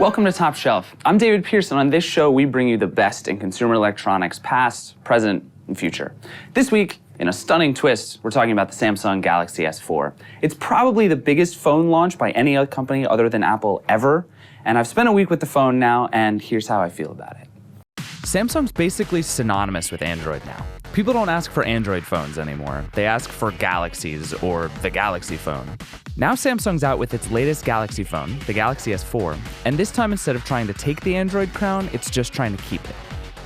Welcome to Top Shelf. I'm David Pearson. On this show, we bring you the best in consumer electronics, past, present, and future. This week, in a stunning twist, we're talking about the Samsung Galaxy S4. It's probably the biggest phone launch by any other company other than Apple ever, and I've spent a week with the phone now, and here's how I feel about it. Samsung's basically synonymous with Android now. People don't ask for Android phones anymore. They ask for Galaxies or the Galaxy phone. Now Samsung's out with its latest Galaxy phone, the Galaxy S4, and this time instead of trying to take the Android crown, it's just trying to keep it.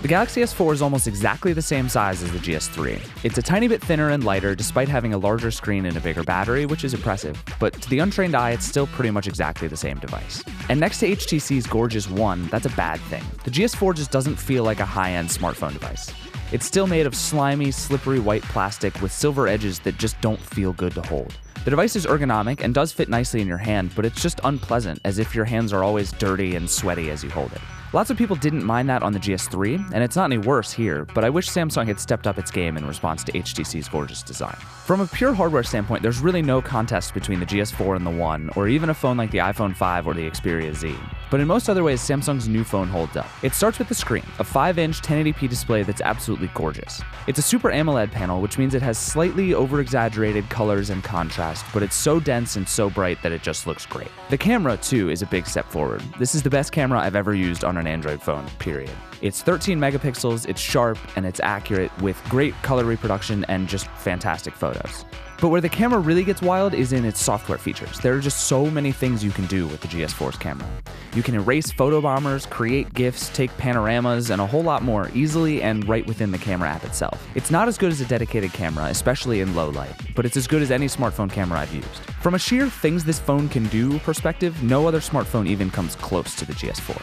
The Galaxy S4 is almost exactly the same size as the GS3. It's a tiny bit thinner and lighter despite having a larger screen and a bigger battery, which is impressive, but to the untrained eye, it's still pretty much exactly the same device. And next to HTC's gorgeous One, that's a bad thing. The GS4 just doesn't feel like a high-end smartphone device. It's still made of slimy, slippery white plastic with silver edges that just don't feel good to hold. The device is ergonomic and does fit nicely in your hand, but it's just unpleasant, as if your hands are always dirty and sweaty as you hold it. Lots of people didn't mind that on the GS3, and it's not any worse here, but I wish Samsung had stepped up its game in response to HTC's gorgeous design. From a pure hardware standpoint, there's really no contest between the GS4 and the One, or even a phone like the iPhone 5 or the Xperia Z. But in most other ways, Samsung's new phone holds up. It starts with the screen, a 5-inch 1080p display that's absolutely gorgeous. It's a Super AMOLED panel, which means it has slightly over-exaggerated colors and contrast, but it's so dense and so bright that it just looks great. The camera, too, is a big step forward. This is the best camera I've ever used on an Android phone, period. It's 13 megapixels, it's sharp, and it's accurate with great color reproduction and just fantastic photos. But where the camera really gets wild is in its software features. There are just so many things you can do with the GS4's camera. You can erase photo bombers, create GIFs, take panoramas, and a whole lot more easily and right within the camera app itself. It's not as good as a dedicated camera, especially in low light, but it's as good as any smartphone camera I've used. From a sheer things this phone can do perspective, no other smartphone even comes close to the GS4.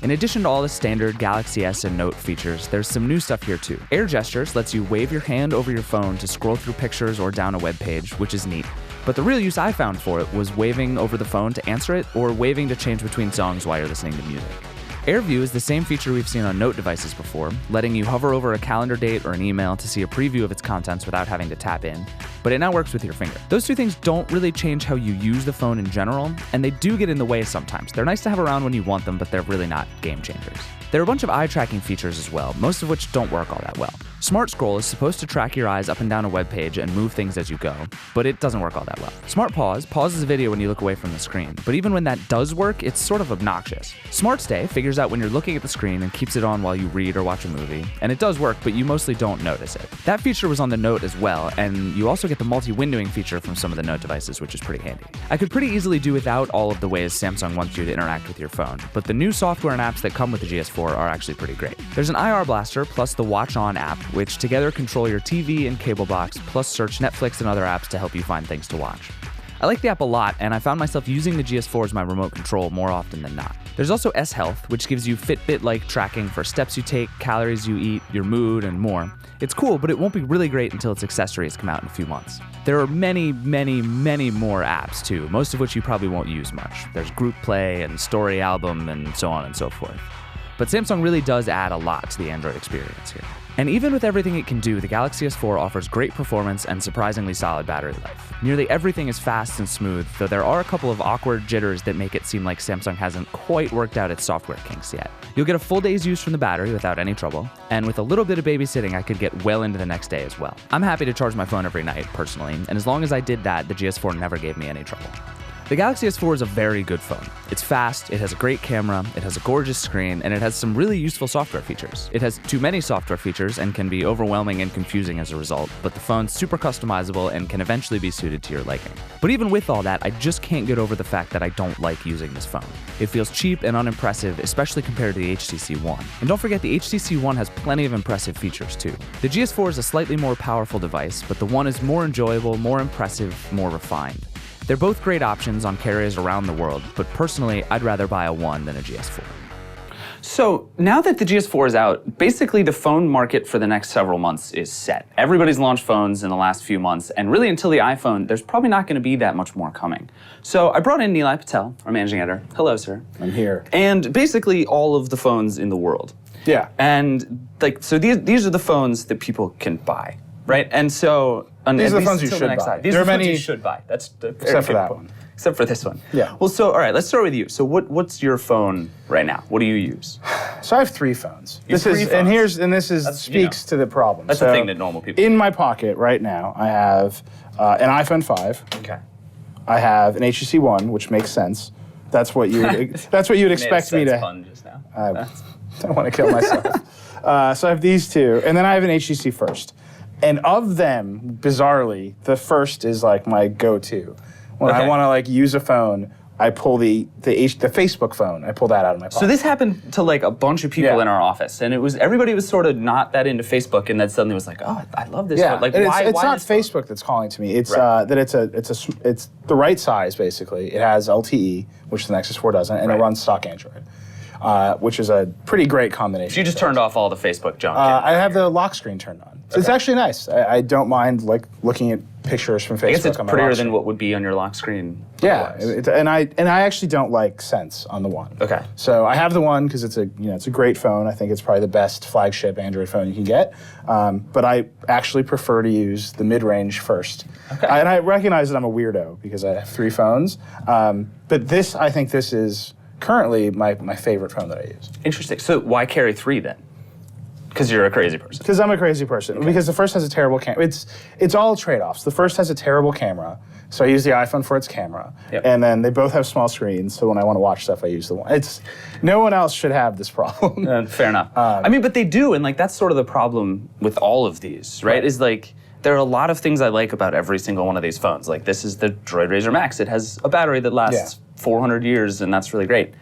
In addition to all the standard Galaxy S and Note features, there's some new stuff here too. Air Gestures lets you wave your hand over your phone to scroll through pictures or down a web page, which is neat. But the real use I found for it was waving over the phone to answer it or waving to change between songs while you're listening to music. Air View is the same feature we've seen on Note devices before, letting you hover over a calendar date or an email to see a preview of its contents without having to tap in, but it now works with your finger. Those two things don't really change how you use the phone in general, and they do get in the way sometimes. They're nice to have around when you want them, but they're really not game changers. There are a bunch of eye tracking features as well, most of which don't work all that well. Smart Scroll is supposed to track your eyes up and down a web page and move things as you go, but it doesn't work all that well. Smart Pause pauses a video when you look away from the screen, but even when that does work, it's sort of obnoxious. Smart Stay figures out when you're looking at the screen and keeps it on while you read or watch a movie, and it does work, but you mostly don't notice it. That feature was on the Note as well, and you also get the multi-windowing feature from some of the Note devices, which is pretty handy. I could pretty easily do without all of the ways Samsung wants you to interact with your phone, but the new software and apps that come with the GS4 are actually pretty great. There's an IR blaster plus the Watch On app, which together control your TV and cable box, plus search Netflix and other apps to help you find things to watch. I like the app a lot, and I found myself using the GS4 as my remote control more often than not. There's also S Health, which gives you Fitbit-like tracking for steps you take, calories you eat, your mood, and more. It's cool, but it won't be really great until its accessories come out in a few months. There are many, many, many more apps too, most of which you probably won't use much. There's Group Play and Story Album and so on and so forth. But Samsung really does add a lot to the Android experience here. And even with everything it can do, the Galaxy S4 offers great performance and surprisingly solid battery life. Nearly everything is fast and smooth, though there are a couple of awkward jitters that make it seem like Samsung hasn't quite worked out its software kinks yet. You'll get a full day's use from the battery without any trouble, and with a little bit of babysitting, I could get well into the next day as well. I'm happy to charge my phone every night, personally, and as long as I did that, the GS4 never gave me any trouble. The Galaxy S4 is a very good phone. It's fast, it has a great camera, it has a gorgeous screen, and it has some really useful software features. It has too many software features and can be overwhelming and confusing as a result, but the phone's super customizable and can eventually be suited to your liking. But even with all that, I just can't get over the fact that I don't like using this phone. It feels cheap and unimpressive, especially compared to the HTC One. And don't forget, the HTC One has plenty of impressive features too. The GS4 is a slightly more powerful device, but the One is more enjoyable, more impressive, more refined. They're both great options on carriers around the world, but personally, I'd rather buy a One than a GS4. So now that the GS4 is out, basically the phone market for the next several months is set. Everybody's launched phones in the last few months, and really until the iPhone, there's probably not going to be that much more coming. So I brought in Nilay Patel, our managing editor. Hello, sir. I'm here. And basically all of the phones in the world. Yeah. And so these are the phones that people can buy, right? And so these are the phones you should buy. These are the phones you should buy. That's the except for that one. except for this one. Yeah. Well, so all right, let's start with you. So what's your phone right now? What do you use? So I have 3 phones. You have 3 phones. This speaks to the problem. That's the thing that normal people. In my pocket right now, I have an iPhone 5. Okay. I have an HTC One, which makes sense. That's what you would expect me to. Fun just now. I don't want to kill myself. So I have these 2, and then I have an HTC First. And of them, bizarrely, the First is like my go-to. When I want to like use a phone, I pull the Facebook phone. I pull that out of my pocket. So this happened to like a bunch of people in our office, and everybody was sort of not that into Facebook, and then suddenly was like, oh, I love this. Yeah, Like, and why? It's why not this phone? Facebook that's calling to me. It's that it's the right size basically. It has LTE, which the Nexus 4 doesn't, and it runs stock Android, which is a pretty great combination. So you just turned off all the Facebook junk. I have the lock screen turned on. So it's actually nice. I don't mind like looking at pictures from Facebook. I guess it's on my prettier lock than screen. what would be on your lock screen. Yeah, otherwise. and I actually don't like Sense on the One. Okay. So I have the One because it's a great phone. I think it's probably the best flagship Android phone you can get. But I actually prefer to use the mid-range first. Okay. And I recognize that I'm a weirdo because I have 3 phones. But I think this is currently my favorite phone that I use. Interesting. So why carry 3 then? Because you're a crazy person. Because I'm a crazy person. Okay. Because the First has a terrible camera. It's all trade-offs. The First has a terrible camera, so I use the iPhone for its camera. Yep. And then they both have small screens, so when I want to watch stuff, I use the One. No one else should have this problem. Fair enough. I mean, but they do, and like that's sort of the problem with all of these, right? Is like there are a lot of things I like about every single one of these phones. Like this is the Droid Razr Max. It has a battery that lasts 400 years, and that's really great.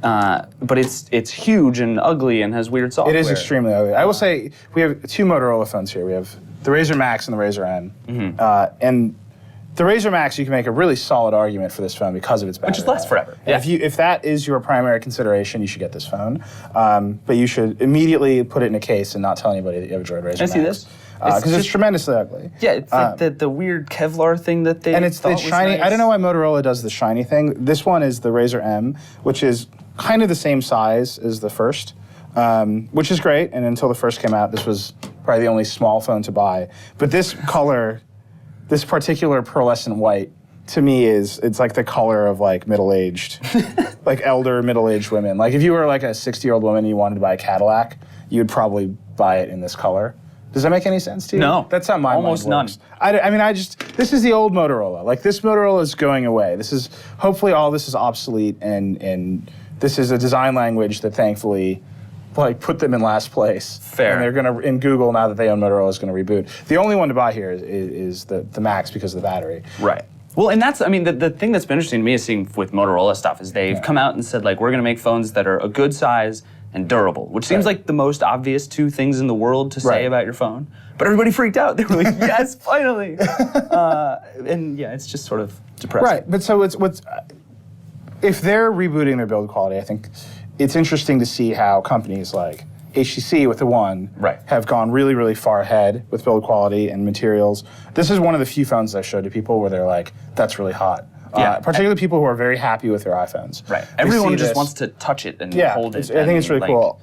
But it's huge and ugly and has weird software. It is extremely ugly. I will say we have 2 Motorola phones here. We have the Razr Max and the Razr M. Mm-hmm. And the Razr Max, you can make a really solid argument for this phone because of its battery. Which just lasts forever. Yeah. If that is your primary consideration, you should get this phone. But you should immediately put it in a case and not tell anybody that you have a Droid Razr Max. I see this. Because it's tremendously ugly. Yeah, it's like the weird Kevlar thing that they and it's the shiny. Nice. I don't know why Motorola does the shiny thing. This one is the Razr M, which is kind of the same size as the First, which is great. And until the First came out, this was probably the only small phone to buy. But this color, this particular pearlescent white, to me it's like the color of like middle-aged, like elder middle-aged women. Like if you were like a 60-year-old woman and you wanted to buy a Cadillac, you'd probably buy it in this color. Does that make any sense to you? No. That's how my Almost mind works. This is the old Motorola. Like this Motorola is going away. Hopefully all this is obsolete and this is a design language that thankfully like put them in last place. Fair. And they're gonna, in Google, now that they own Motorola, is gonna reboot. The only one to buy here is the Max because of the battery. Right. Well, and that's, I mean, the thing that's been interesting to me is seeing with Motorola stuff is they've come out and said, like, we're going to make phones that are a good size and durable, which seems like the most obvious 2 things in the world to say about your phone. But everybody freaked out. They were like, yes, finally. And yeah, it's just sort of depressing. Right, but so if they're rebooting their build quality, I think it's interesting to see how companies like HTC with the One have gone really, really far ahead with build quality and materials. This is one of the few phones I showed to people where they're like, that's really hot. Yeah. Particularly people who are very happy with their iPhones. Right. They Everyone see just this. wants to touch it and hold it. I think it's really like, cool.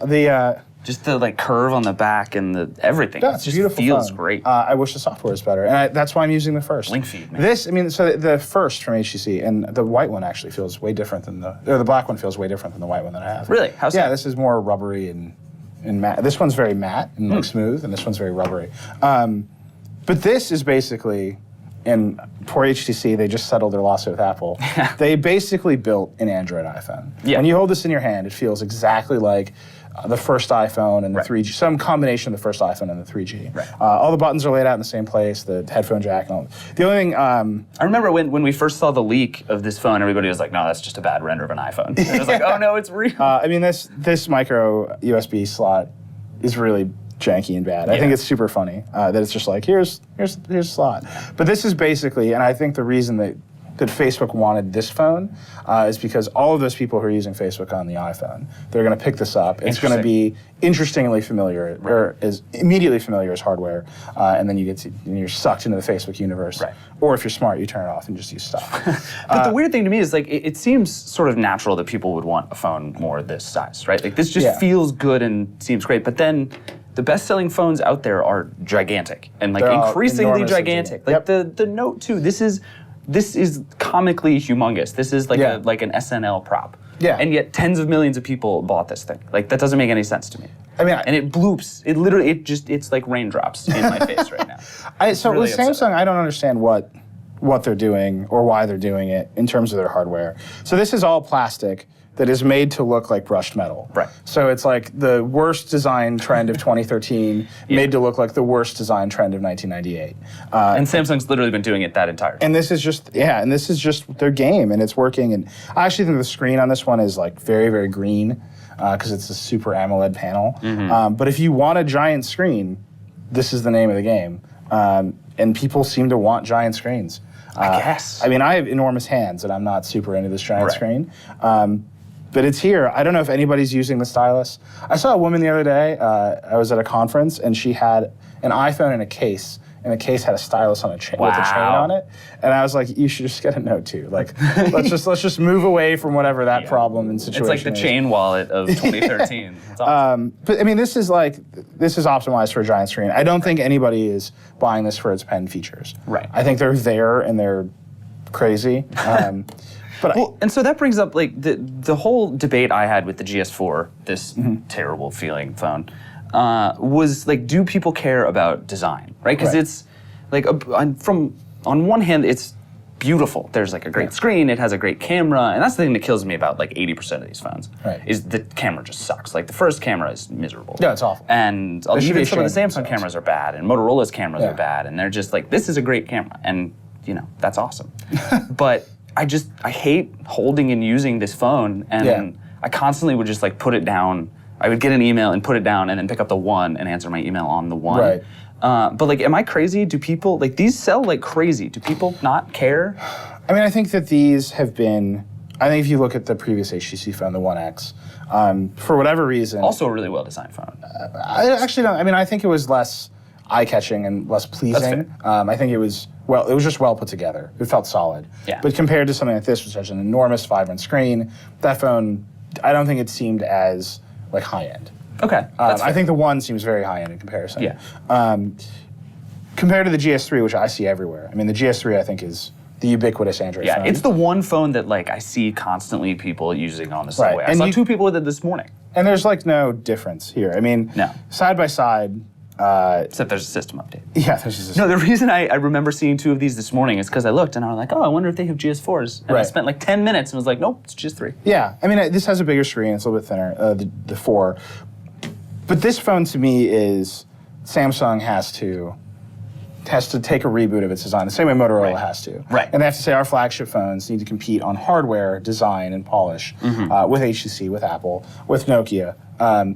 Just the like curve on the back and the everything. Yeah, it it's just a beautiful feels phone. great. I wish the software was better, and that's why I'm using the First. Link feed, man. So the First from HTC, and the white one actually feels way different than the black one feels way different than the white one that I have. Really? How's that? Yeah, this is more rubbery and matte. This one's very matte and like smooth, and this one's very rubbery. But this is basically, and poor HTC, they just settled their lawsuit with Apple. They basically built an Android iPhone. Yeah. When you hold this in your hand, it feels exactly like the first iPhone and the 3G, some combination of the first iPhone and the 3G. Right. All the buttons are laid out in the same place, the headphone jack and all. The only thing... I remember when we first saw the leak of this phone, everybody was like, no, that's just a bad render of an iPhone. And it was like, oh no, it's real. I mean, this micro USB slot is really janky and bad. I think it's super funny that it's just like, here's a slot. But this is basically, and I think the reason that Facebook wanted this phone is because all of those people who are using Facebook on the iPhone, they're going to pick this up. It's going to be interestingly familiar, or as immediately familiar as hardware, and then you're sucked into the Facebook universe. Right. Or if you're smart, you turn it off and just use stuff. But the weird thing to me is like it seems sort of natural that people would want a phone more this size, right? Like this just feels good and seems great. But then the best-selling phones out there are gigantic and like increasingly gigantic. Like the Note 2, this is this is comically humongous. This is like Yeah. like an SNL prop. Yeah. And yet tens of millions of people bought this thing. Like, that doesn't make any sense to me. I mean, and it bloops. It literally, it's like raindrops in my face right now. So really with Samsung, upsetting. I don't understand what they're doing or why they're doing it in terms of their hardware. So this is all plastic that is made to look like brushed metal. Right. So it's like the worst design trend of 2013 made to look like the worst design trend of 1998. And Samsung's literally been doing it that entire time. And this is just their game, and it's working. And I actually think the screen on this one is like very, very green because it's a super AMOLED panel. But if you want a giant screen, this is the name of the game. And people seem to want giant screens. I guess. I mean, I have enormous hands, and I'm not super into this giant Right. screen. But it's here. I don't know if anybody's using the stylus. I saw a woman the other day. I was at a conference, and she had an iPhone in a case, and the case had a stylus on a chain with a chain Wow. on it. And I was like, you should just get a Note 2. Like, let's just move away from whatever that problem and situation It's like the is. chain wallet of 2013. It's awesome. But I mean, this is optimized for a giant screen. I don't think anybody is buying this for its pen features. Right. I think they're there and they're crazy. But Well, and so that brings up like the whole debate I had with the GS4, this terrible feeling phone, was like, do people care about design, right? Because Right. it's like on one hand, it's beautiful. There's like a great screen, it has a great camera, and that's the thing that kills me about like 80% of these phones. Right. Is the camera just sucks. Like the first camera is miserable. Yeah, it's awful. And They should be even some of the ashamed of Samsung themselves. cameras are bad, and Motorola's cameras Yeah. are bad, and they're just like, this is a great camera, and you know that's awesome. But I hate holding and using this phone, and Yeah. I constantly would just like put it down. I would get an email and put it down, and then pick up the one and answer my email on the one. Right. But like, am I crazy? Do people like these sell like crazy? Do people not care? I mean, I think that these have been. I think if you look at the previous HTC phone, the One X, for whatever reason, Also a really well designed phone. I actually don't. I mean, I think it was less eye-catching and less pleasing. I think it was just well put together. It felt solid. Yeah. But compared to something like this, which has an enormous, vibrant screen, that phone, I don't think it seemed as like high-end. Okay. That's I fair. think the One seems very high-end in comparison. Yeah. Compared to the GS3, which I see everywhere. I mean, the GS3 I think is the ubiquitous Android Yeah, phone. it's the one phone that like I see constantly people using on the subway. I And saw you- 2 people with it this morning. And there's like no difference here. I mean, No. side by side. Except there's a system update. Yeah, there's just No, the reason I remember seeing 2 of these this morning is because I looked and I was like, oh, I wonder if they have GS4s. And I Right. spent like 10 minutes and was like, nope, it's GS3. Yeah, I mean, this has a bigger screen. It's a little bit thinner, the 4. But this phone to me is Samsung has to take a reboot of its design, the same way Motorola Right. has to. Right. And they have to say our flagship phones need to compete on hardware, design, and polish with HTC, with Apple, with Nokia,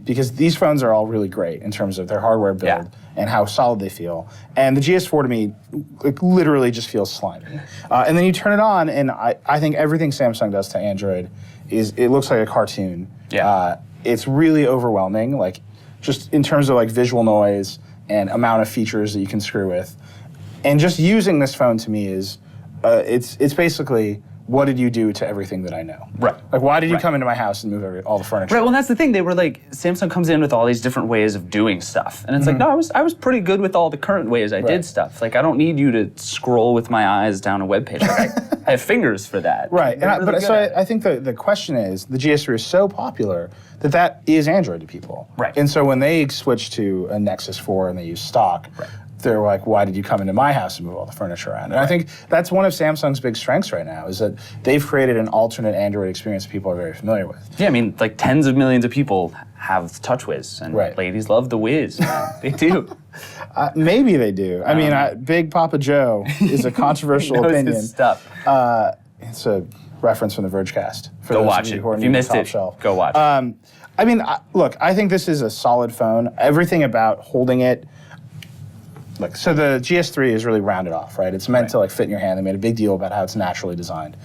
because these phones are all really great in terms of their hardware build Yeah. and how solid they feel. And the GS4 to me, like, literally just feels slimy. And then you turn it on, and I think everything Samsung does to Android it looks like a cartoon. Yeah. It's really overwhelming, like just in terms of like visual noise and amount of features that you can screw with. And just using this phone to me is, it's basically, what did you do to everything that I know? Right. Like, why did you Right. come into my house and move all the furniture? Right, well, that's the thing. They were like, Samsung comes in with all these different ways of doing stuff. And it's like, no, I was pretty good with all the current ways I Right. did stuff. Like, I don't need you to scroll with my eyes down a webpage. Like, I have fingers for that. Right, They're really good at it. I think the question is, the GS3 is so popular that is Android to people. Right. And so when they switch to a Nexus 4 and they use stock, they're like, why did you come into my house and move all the furniture around? And I think that's one of Samsung's big strengths right now, is that they've created an alternate Android experience that people are very familiar with. Yeah, I mean, like tens of millions of people have TouchWiz, and Right. ladies love the Wiz. They do. Maybe they do. I mean, Big Papa Joe is a controversial Knows opinion. his stuff. It's a reference from the Verge cast. For Go those watch of you it. who are If new you to missed Top it, Shelf. go watch it. I mean, look, I think this is a solid phone. Everything about holding it, like, so the GS3 is really rounded off, right? It's meant to like fit in your hand. They made a big deal about how it's naturally designed.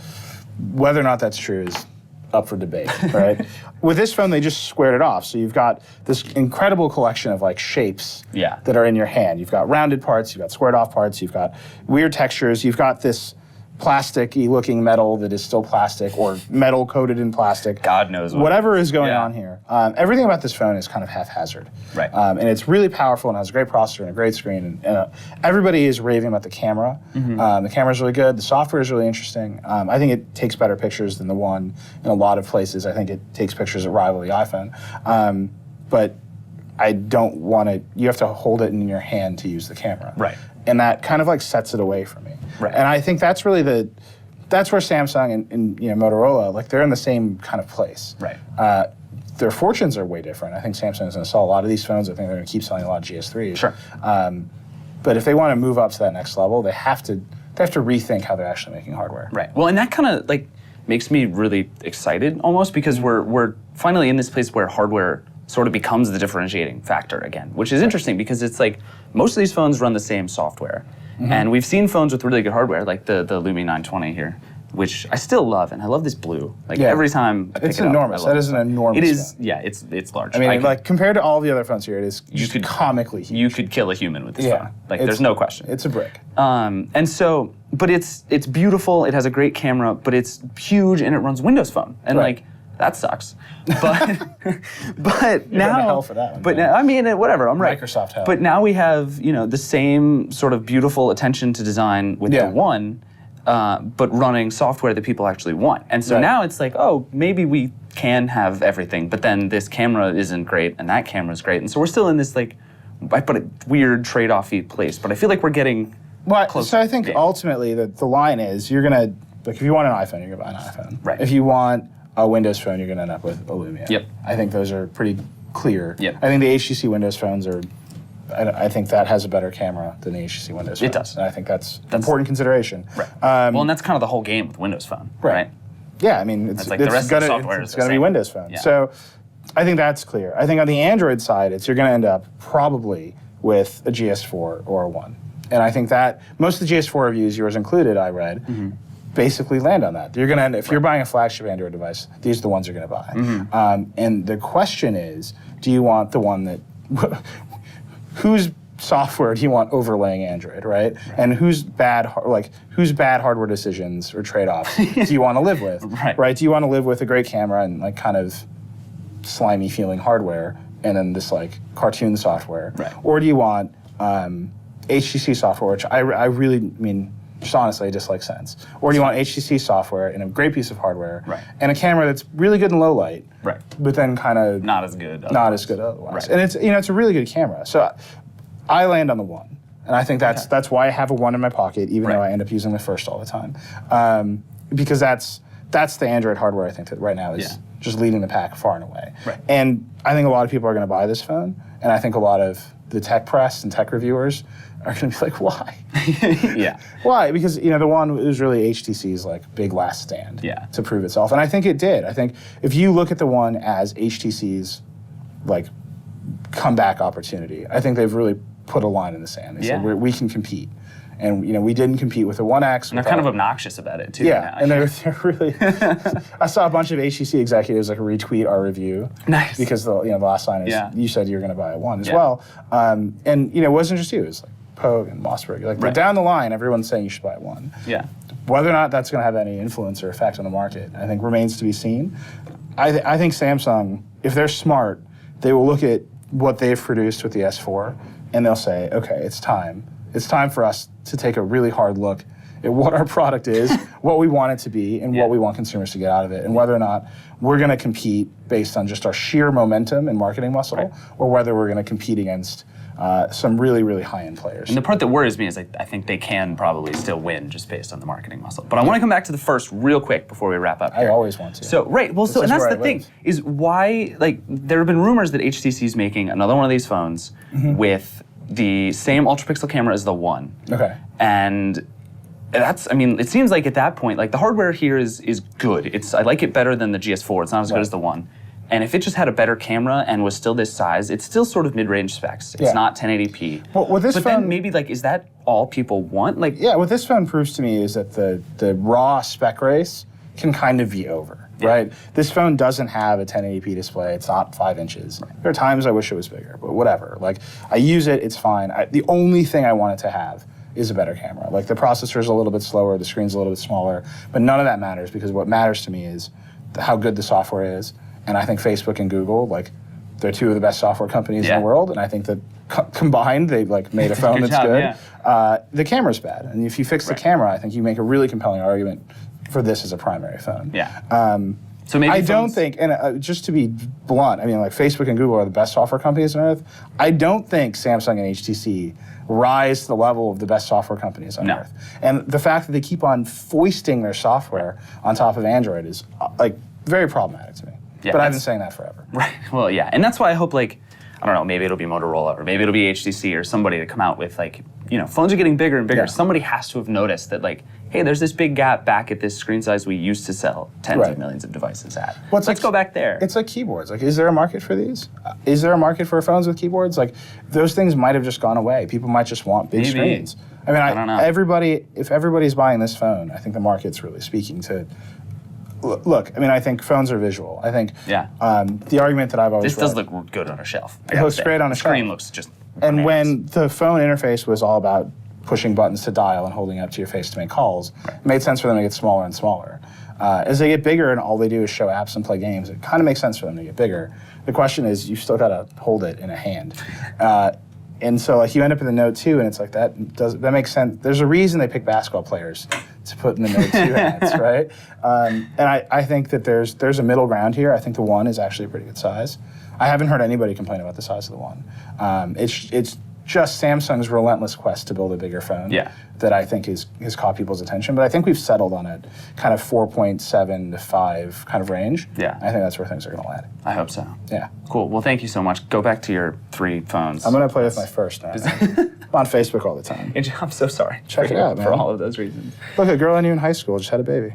Whether or not that's true is up for debate, right? With this phone, they just squared it off. So you've got this incredible collection of like shapes Yeah. that are in your hand. You've got rounded parts, you've got squared off parts, you've got weird textures, you've got this plastic-y looking metal that is still plastic, or metal coated in plastic. God knows what. Whatever is going on here. Everything about this phone is kind of haphazard. Right. And it's really powerful and has a great processor and a great screen. And everybody is raving about the camera. The camera's really good. The software is really interesting. I think it takes better pictures than the One in a lot of places. I think it takes pictures that rival the iPhone. But I don't want to, you have to hold it in your hand to use the camera. Right. And that kind of like sets it away from me. Right. And I think that's really that's where Samsung and Motorola, like they're in the same kind of place. Right. Their fortunes are way different. I think Samsung is going to sell a lot of these phones. I think they're going to keep selling a lot of GS3s. Sure. But if they want to move up to that next level, they have to rethink how they're actually making hardware. Right. Well, and that kind of like makes me really excited almost, because we're finally in this place where hardware sort of becomes the differentiating factor again, which is interesting because it's like most of these phones run the same software. And we've seen phones with really good hardware, like the Lumia 920 here, which I still love, and I love this blue. Like every time I pick it's it up, enormous. That is an enormous It is, phone. yeah, it's large. I mean, like compared to all the other phones here, it is comically huge. You could kill a human with this phone. Like there's no question. It's a brick. And so, but it's beautiful. It has a great camera, but it's huge and it runs Windows Phone, and like that sucks. But now, hell for that one, but man. now, I mean, whatever. I'm right. Microsoft hell. But now we have the same sort of beautiful attention to design with the One, but running software that people actually want. And so now it's like, oh, maybe we can have everything, but then this camera isn't great and that camera's great, and so we're still in this like, I put a weird trade-off-y place. But I feel like we're getting close. So I think ultimately the line is you're gonna, like, if you want an iPhone, you're gonna buy an iPhone. Right. If you want a Windows phone, you're gonna end up with a Lumia. Yep. I think those are pretty clear. Yep. I think the HTC Windows phones are. I think that has a better camera than the HTC Windows phones. It does. And I think that's an important consideration. Right. Well, and that's kind of the whole game with Windows Phone, right? Yeah, I mean, it's like the rest of the software is the going to be same. Windows Phone. Yeah. So I think that's clear. I think on the Android side, you're going to end up probably with a GS4 or a One. And I think that most of the GS4 reviews, yours included, I read, basically land on that. You're going to end, if you're buying a flagship Android device, these are the ones you're going to buy. And the question is, do you want the one that, whose software do you want overlaying Android, right? And whose bad hardware decisions or trade-offs do you want to live with, right? Do you want to live with a great camera and like kind of slimy feeling hardware, and then this like cartoon software, or do you want HTC software, which I really mean, just honestly, I dislike Sense. Or do you want HTC software and a great piece of hardware, and a camera that's really good in low light, but then kind of not as good otherwise. And it's it's a really good camera. So I land on the One, and I think that's why I have a One in my pocket, even though I end up using the First all the time, because that's the Android hardware I think that right now is just leading the pack far and away. And I think a lot of people are going to buy this phone, and I think a lot of the tech press and tech reviewers are going to be like, why? Why? Because the One was really HTC's like big last stand to prove itself, and I think it did. I think if you look at the One as HTC's like comeback opportunity, I think they've really put a line in the sand. They said we can compete, and we didn't compete with the One X. And they're kind of obnoxious about it too. Yeah, and they're really. I saw a bunch of HTC executives like retweet our review. Nice. Because the last line is you said you're going to buy a One as well, and it wasn't just you. It was like Pogue and Mossberg. Like down the line, everyone's saying you should buy one. Yeah. Whether or not that's going to have any influence or effect on the market, I think remains to be seen. I think Samsung, if they're smart, they will look at what they've produced with the S4, and they'll say, okay, it's time. It's time for us to take a really hard look at what our product is, what we want it to be, and what we want consumers to get out of it, and whether or not we're going to compete based on just our sheer momentum and marketing muscle, or whether we're going to compete against some really, really high-end players. And the part that worries me is I think they can probably still win just based on the marketing muscle. But I want to come back to the First real quick before we wrap up here. I always want to. So, and that's the thing, is why, like, there have been rumors that HTC is making another one of these phones with the same ultra-pixel camera as the One. Okay. And it seems like at that point, like, the hardware here is good. I like it better than the GS4. It's not as good as the One. And if it just had a better camera and was still this size, it's still sort of mid-range specs. It's not 1080p. Well, with this phone, then maybe, like, is that all people want? Like, what this phone proves to me is that the raw spec race can kind of be over, right? This phone doesn't have a 1080p display. It's not 5 inches. There are times I wish it was bigger, but whatever. Like, I use it, it's fine. The only thing I want it to have is a better camera. Like the processor is a little bit slower, the screen's a little bit smaller, but none of that matters because what matters to me is how good the software is. And I think Facebook and Google, like, they're two of the best software companies in the world, and I think that combined, they like made a phone that's good. The camera's bad, and if you fix the camera, I think you make a really compelling argument for this as a primary phone. So maybe I don't think, and just to be blunt, I mean, like Facebook and Google are the best software companies on earth. I don't think Samsung and HTC rise to the level of the best software companies on earth. And the fact that they keep on foisting their software on top of Android is like very problematic to me. But I've been saying that forever. Right. Well, yeah, and that's why I hope, like, I don't know, maybe it'll be Motorola or maybe it'll be HTC or somebody to come out with, like, you know, phones are getting bigger and bigger. Somebody has to have noticed that, like, hey, there's this big gap back at this screen size we used to sell tens of millions of devices at. Let's go back there. It's like keyboards. Like, is there a market for these? Is there a market for phones with keyboards? Like, those things might have just gone away. People might just want big screens. I mean, I don't know. If everybody's buying this phone, I think the market's really speaking to. Look, I mean, I think phones are visual. I think the argument that I've always does look good on a shelf. It looks great on a shelf. The screen looks just And when the phone interface was all about pushing buttons to dial and holding it up to your face to make calls, it made sense for them to get smaller and smaller. As they get bigger and all they do is show apps and play games, it kind of makes sense for them to get bigger. The question is, you still got to hold it in a hand. And so like you end up in the Note 2 and it's like that makes sense. There's a reason they pick basketball players to put in the Note 2 hands, right? And I think that there's a middle ground here. I think the 1 is actually a pretty good size. I haven't heard anybody complain about the size of the 1. It's just Samsung's relentless quest to build a bigger phone that I think has caught people's attention. But I think we've settled on a kind of 4.7 to 5 kind of range. I think that's where things are going to land. I hope so. Yeah. Cool. Well, thank you so much. Go back to your 3 phones. I'm going to play with my first now. I'm on Facebook all the time. I'm so sorry. Check it out, man. For all of those reasons. Look, a girl I knew in high school just had a baby.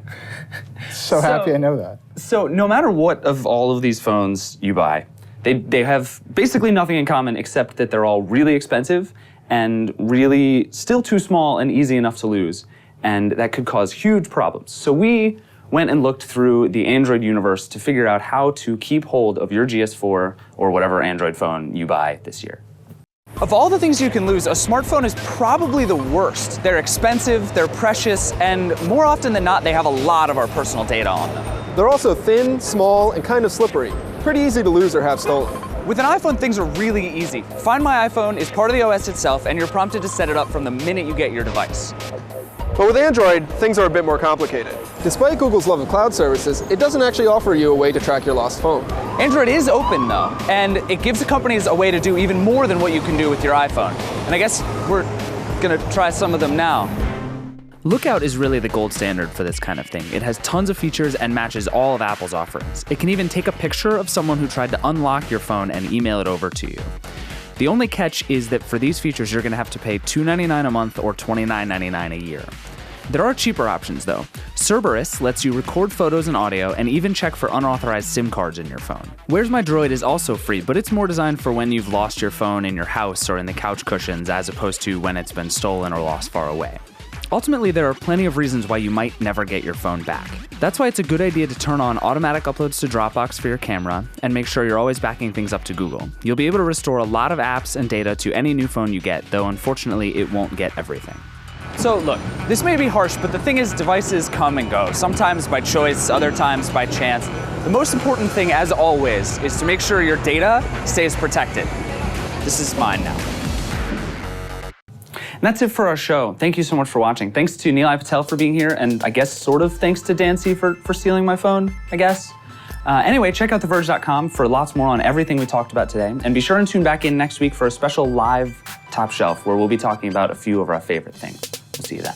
So happy I know that. So no matter what of all of these phones you buy, they have basically nothing in common except that they're all really expensive and really still too small and easy enough to lose. And that could cause huge problems. So we went and looked through the Android universe to figure out how to keep hold of your GS4 or whatever Android phone you buy this year. Of all the things you can lose, a smartphone is probably the worst. They're expensive, they're precious, and more often than not, they have a lot of our personal data on them. They're also thin, small, and kind of slippery. Pretty easy to lose or have stolen. With an iPhone, things are really easy. Find My iPhone is part of the OS itself, and you're prompted to set it up from the minute you get your device. But with Android, things are a bit more complicated. Despite Google's love of cloud services, it doesn't actually offer you a way to track your lost phone. Android is open, though, and it gives the companies a way to do even more than what you can do with your iPhone. And I guess we're gonna try some of them now. Lookout is really the gold standard for this kind of thing. It has tons of features and matches all of Apple's offerings. It can even take a picture of someone who tried to unlock your phone and email it over to you. The only catch is that for these features, you're gonna have to pay $299 a month or $29.99 a year. There are cheaper options though. Cerberus lets you record photos and audio and even check for unauthorized SIM cards in your phone. Where's My Droid is also free, but it's more designed for when you've lost your phone in your house or in the couch cushions as opposed to when it's been stolen or lost far away. Ultimately, there are plenty of reasons why you might never get your phone back. That's why it's a good idea to turn on automatic uploads to Dropbox for your camera and make sure you're always backing things up to Google. You'll be able to restore a lot of apps and data to any new phone you get, though unfortunately it won't get everything. So look, this may be harsh, but the thing is devices come and go, sometimes by choice, other times by chance. The most important thing, as always, is to make sure your data stays protected. This is mine now. And that's it for our show. Thank you so much for watching. Thanks to Nilay Patel for being here, and I guess sort of thanks to Dan Siefert for stealing my phone, I guess. Anyway, check out theverge.com for lots more on everything we talked about today. And be sure and tune back in next week for a special live Top Shelf where we'll be talking about a few of our favorite things. We'll see you then.